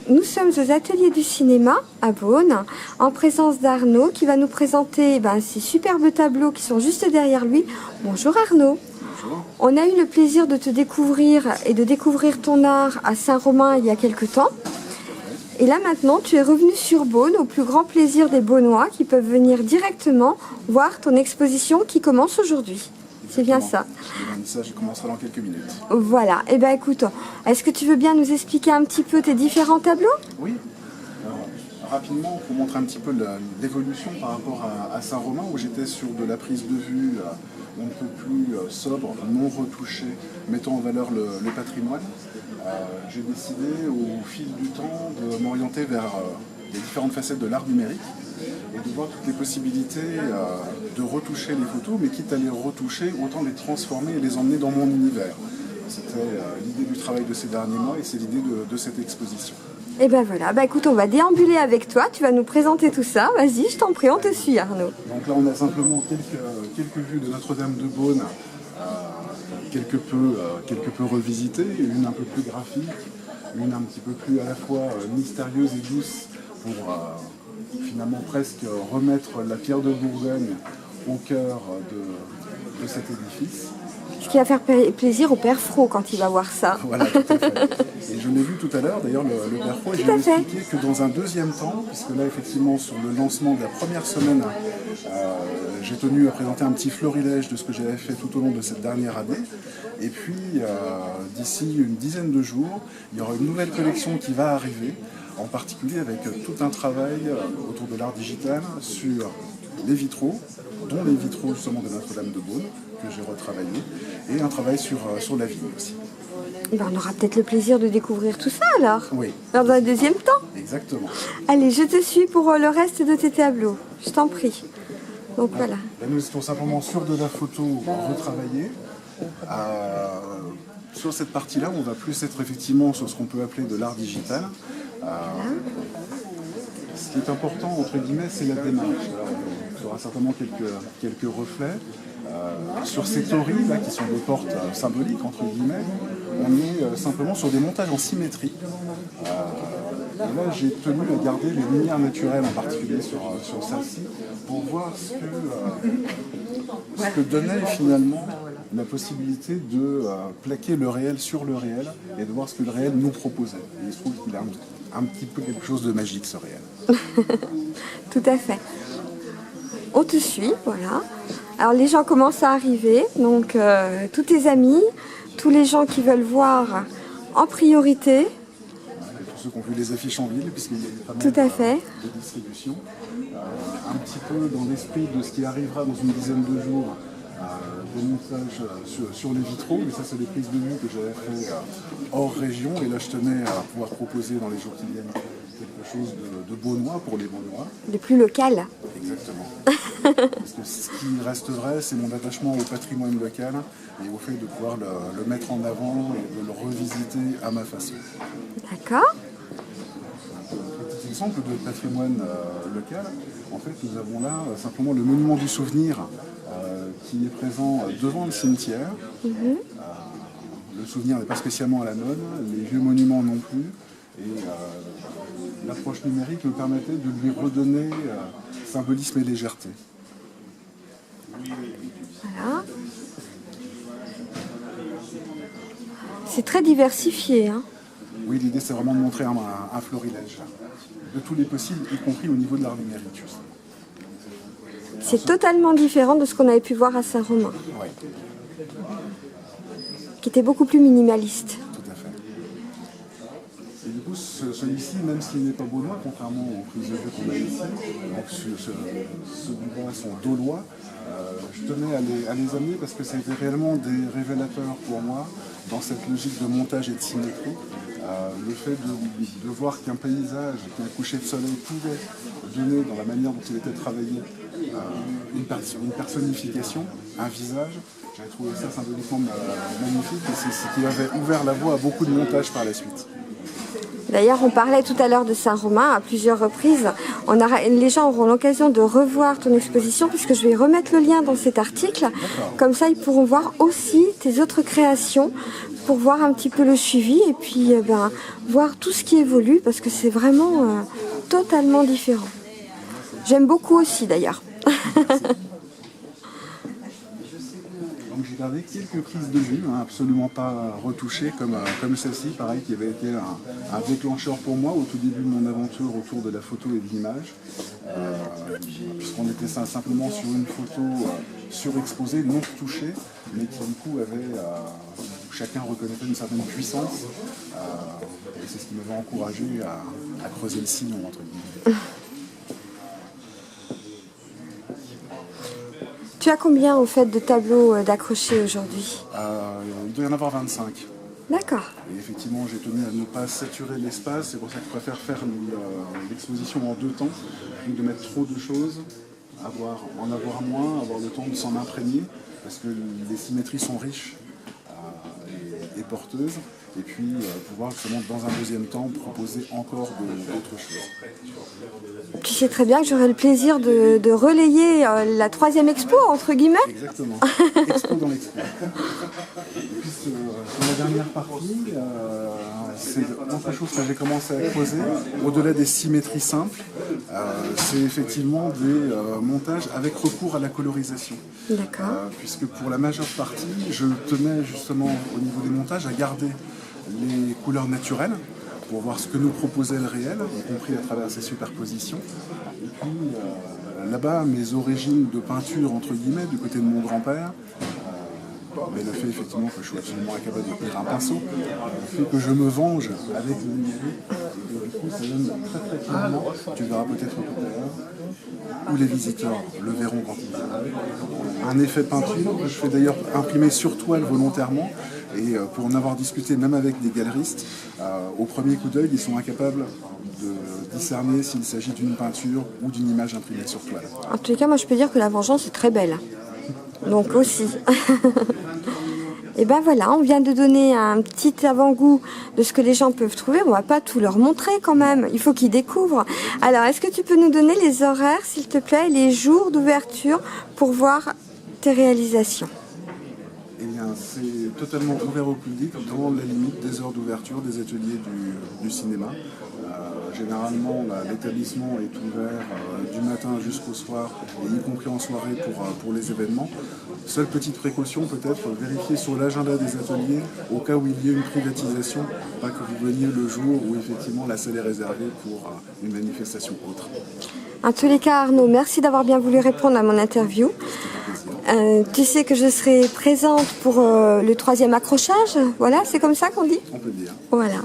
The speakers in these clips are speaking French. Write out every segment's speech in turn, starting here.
Nous sommes aux ateliers du cinéma à Beaune, en présence d'Arnaud qui va nous présenter ces superbes tableaux qui sont juste derrière lui. Bonjour Arnaud. Bonjour. On a eu le plaisir de te découvrir et de découvrir ton art à Saint-Romain il y a quelque temps. Et là maintenant, tu es revenu sur Beaune au plus grand plaisir des Beaunois qui peuvent venir directement voir ton exposition qui commence aujourd'hui. C'est bien ça. Je commencerai dans quelques minutes. Voilà. Eh bien écoute, est-ce que tu veux bien nous expliquer un petit peu tes différents tableaux? Oui. Alors, rapidement, pour montrer un petit peu l'évolution par rapport à Saint-Romain, où j'étais sur de la prise de vue un peu plus sobre, non retouchée, mettant en valeur le patrimoine. J'ai décidé au fil du temps de m'orienter vers les différentes facettes de l'art numérique et de voir toutes les possibilités de retoucher les photos, mais quitte à les retoucher, autant les transformer et les emmener dans mon univers. C'était l'idée du travail de ces derniers mois et c'est l'idée de cette exposition. Et ben voilà, écoute, on va déambuler avec toi, tu vas nous présenter tout ça. Vas-y, je t'en prie, on te suit Arnaud. Donc là on a simplement quelques vues de Notre-Dame de Beaune, quelque peu revisitées, une un peu plus graphique, une un petit peu plus à la fois mystérieuse et douce pour finalement presque remettre la pierre de Bourgogne au cœur de cet édifice. Ce qui va faire plaisir au père Fro quand il va voir ça. Voilà, tout à fait. Et je l'ai vu tout à l'heure, d'ailleurs, le père Fro, et je lui ai expliqué que dans un deuxième temps, puisque là, effectivement, sur le lancement de la première semaine, j'ai tenu à présenter un petit florilège de ce que j'avais fait tout au long de cette dernière année. Et puis, d'ici une dizaine de jours, il y aura une nouvelle collection qui va arriver, en particulier avec tout un travail autour de l'art digital sur les vitraux, dont les vitraux justement de Notre-Dame de Beaune, que j'ai retravaillé, et un travail sur la vigne aussi. On aura peut-être le plaisir de découvrir tout ça alors. Oui. Dans un deuxième temps. Exactement. Allez, je te suis pour le reste de tes tableaux. Je t'en prie. Donc voilà. Là, nous étions simplement sur de la photo retravaillée. Sur cette partie-là, on va plus être effectivement sur ce qu'on peut appeler de l'art digital. Ce qui est important, entre guillemets, c'est la démarche. Alors, il y aura certainement quelques reflets. Sur ces tories, là, qui sont des portes symboliques, entre guillemets, on est simplement sur des montages en symétrie. Et là, j'ai tenu à garder les lumières naturelles, en particulier sur celle-ci, pour voir ce que donnait finalement la possibilité de plaquer le réel sur le réel et de voir ce que le réel nous proposait. Et il se trouve qu'il a un petit peu quelque chose de magique, ce réel. Tout à fait. On te suit, voilà. Alors les gens commencent à arriver, donc tous tes amis, tous les gens qui veulent voir en priorité. Pour ceux qui ont vu les affiches en ville, puisqu'il y a pas mal Tout à fait. de distribution. Un petit peu dans l'esprit de ce qui arrivera dans une dizaine de jours, des montages sur les vitraux, mais ça c'est des prises de vue que j'avais fait hors région, et là je tenais à pouvoir proposer dans les jours qui viennent quelque chose de beaunois pour les Beaunois. Les plus locales. Exactement. Parce que ce qui reste vrai, c'est mon attachement au patrimoine local et au fait de pouvoir le mettre en avant et de le revisiter à ma façon. D'accord. Un petit exemple de patrimoine local, en fait nous avons là simplement le monument du souvenir qui est présent devant le cimetière. Le souvenir n'est pas spécialement à la mode, les vieux monuments non plus, et l'approche numérique me permettait de lui redonner symbolisme et légèreté. Voilà. C'est très diversifié, hein. Oui, l'idée c'est vraiment de montrer un florilège de tous les possibles, y compris au niveau de l'art numérique. Juste. C'est totalement différent de ce qu'on avait pu voir à Saint-Romain, Oui, qui était beaucoup plus minimaliste. tout à fait. Et du coup, celui-ci, même s'il n'est pas beaunois, contrairement aux prises de vue qu'on a ici, donc ceux du bas sont daulois, je tenais à les amener parce que c'était réellement des révélateurs pour moi dans cette logique de montage et de symétrie. Le fait de voir qu'un paysage, qu'un coucher de soleil pouvait donner dans la manière dont il était travaillé une personnification, un visage, j'avais trouvé ça symboliquement magnifique et c'est ce qui avait ouvert la voie à beaucoup de montages par la suite. D'ailleurs, on parlait tout à l'heure de Saint-Romain à plusieurs reprises. Les gens auront l'occasion de revoir ton exposition puisque je vais remettre le lien dans cet article. Comme ça, ils pourront voir aussi tes autres créations pour voir un petit peu le suivi et puis voir tout ce qui évolue parce que c'est vraiment totalement différent. J'aime beaucoup aussi d'ailleurs. Donc j'ai gardé quelques prises de vue, absolument pas retouchées comme celle-ci, pareil, qui avait été un déclencheur pour moi au tout début de mon aventure autour de la photo et de l'image, puisqu'on était simplement sur une photo surexposée, non touchée, mais qui du coup avait, chacun reconnaissait une certaine puissance, et c'est ce qui m'avait encouragé à creuser le sillon, entre guillemets. Tu as combien au fait de tableaux d'accrochés aujourd'hui? Il doit y en avoir 25. D'accord. Et effectivement, j'ai tenu à ne pas saturer l'espace, c'est pour ça que je préfère faire l'exposition en 2 temps, donc de mettre trop de choses, en avoir moins, avoir le temps de s'en imprégner, parce que les symétries sont riches et porteuses, et puis pouvoir justement dans un deuxième temps proposer encore d'autres choses. Tu sais très bien que j'aurai le plaisir de relayer la 3e expo, entre guillemets. Exactement, expo dans l'expo. Et puis sur la dernière partie, c'est autre chose que j'ai commencé à creuser, au-delà des symétries simples, c'est effectivement des montages avec recours à la colorisation. D'accord. Puisque pour la majeure partie, je tenais justement au niveau des montages à garder les couleurs naturelles pour voir ce que nous proposait le réel, y compris à travers ces superpositions. Et puis là-bas, mes origines de peinture, entre guillemets, du côté de mon grand-père, mais le fait effectivement que je suis absolument incapable de tenir un pinceau, fait que je me venge avec le numérique, et du coup ça donne très très clairement, tu verras peut-être tout à l'heure, ou les visiteurs le verront quand ils verront, un effet peinture que je fais d'ailleurs imprimer sur toile volontairement, et pour en avoir discuté même avec des galeristes, au premier coup d'œil ils sont incapables de discerner s'il s'agit d'une peinture ou d'une image imprimée sur toile. En tous les cas, moi je peux dire que la vengeance est très belle. Donc aussi. Et ben voilà, on vient de donner un petit avant-goût de ce que les gens peuvent trouver. On va pas tout leur montrer quand même, il faut qu'ils découvrent. Alors, est-ce que tu peux nous donner les horaires, s'il te plaît, et les jours d'ouverture pour voir tes réalisations? Eh bien, c'est totalement ouvert au public dans la limite des heures d'ouverture des ateliers du cinéma. Généralement, l'établissement est ouvert du matin jusqu'au soir, et y compris en soirée pour les événements. Seule petite précaution peut-être, vérifier sur l'agenda des ateliers au cas où il y ait une privatisation, pas que vous veniez le jour où effectivement la salle est réservée pour une manifestation autre. En tous les cas, Arnaud, merci d'avoir bien voulu répondre à mon interview. Tu sais que je serai présente pour le 3e accrochage, voilà, c'est comme ça qu'on dit? On peut dire. Voilà.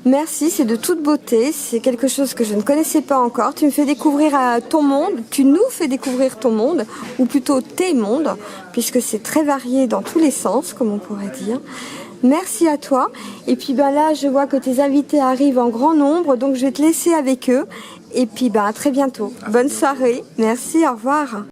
Merci, c'est de toute beauté, c'est quelque chose que je ne connaissais pas encore. Tu me fais découvrir ton monde, tu nous fais découvrir ton monde, ou plutôt tes mondes, puisque c'est très varié dans tous les sens, comme on pourrait dire. Merci à toi. Et puis là, je vois que tes invités arrivent en grand nombre, donc je vais te laisser avec eux. Et puis à très bientôt. Bonne soirée. Merci, au revoir.